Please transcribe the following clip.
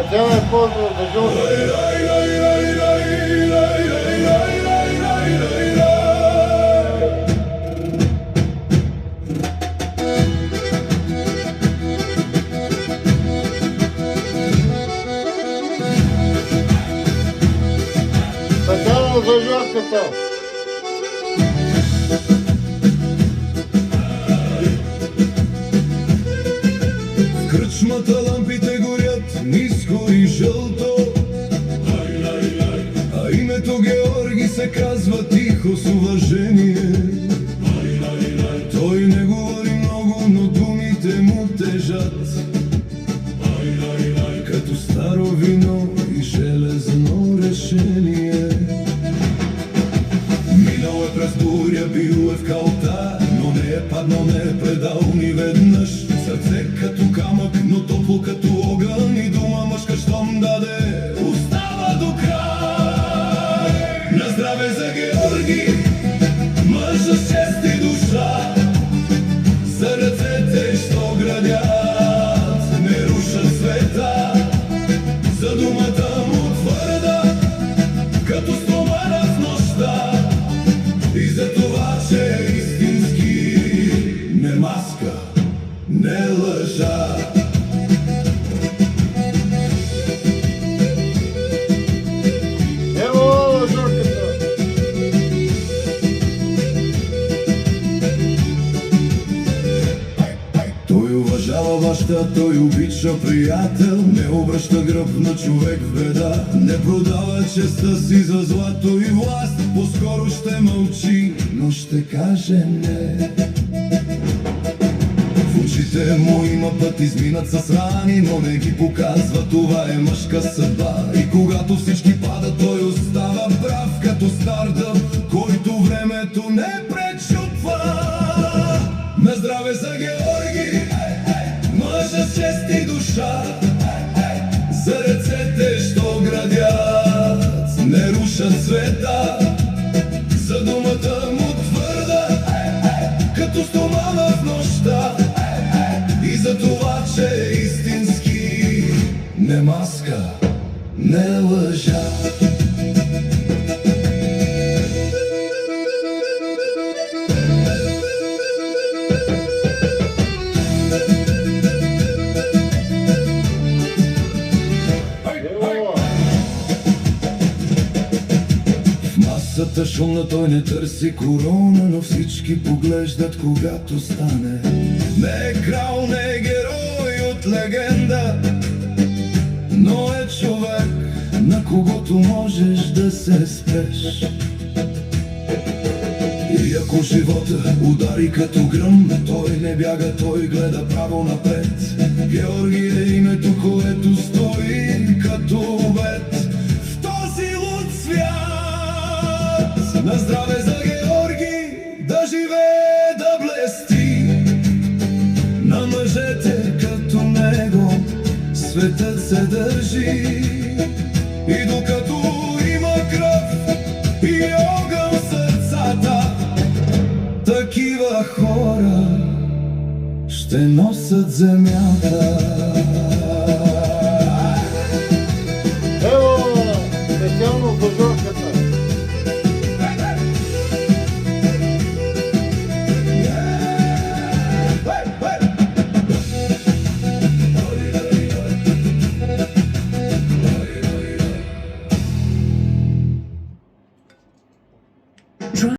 Специален поздрав за Жоржа. Специално за Жорката. В кръчмата лампите горят ниско и жълто, а името Георги се казва тихо с уважение. Той не говори много, но думите му тежат като старо вино и железно решение. Минал е през буря, бил е в калта, но не е паднал, не е предал ни веднъж. Сърце като камък, но топло като огън, и дума мъжка, щом даде, остава до край. На здраве за Георги, мъж с чест и душа, за ръцете, що градят, не рушат света. За думата му твърда, като стомана в нощта, и за това, че е истински, не маска, не лъжа. Ево, Жорката. Той уважава баща, той обича приятел, не обръща гръб на човек в беда, не продава честа си за злато и власт. По-скоро ще мълчи, но ще каже не. В очите му има път изминат с рани, но не ги показва, това е мъжка съдба. И когато всички падат, той остава прав, като стар дъб, който времето не пречупва. На здраве за Георги, мъжа с чест и душа, за ръцете, що градят, не рушат света. За думата му твърда, като стомана в нощта, и за това, че е истински, не маска, не лъжа. Ево. В масата шумна той не търси корона, но всички поглеждат, когато стане. Не е крал, не е герой от легенда, но е човек, на когото можеш да се спреш. И ако живота удари като гръм, той не бяга, той гледа право напред. Георги е името, което стои като обет в този луд свят. На здраве за Георги, да живее, да блести. На мъжете като него светът се държи. И докато има кръв и огън в сърцата, такива хора ще носят земята. Ево, специално за Жорката.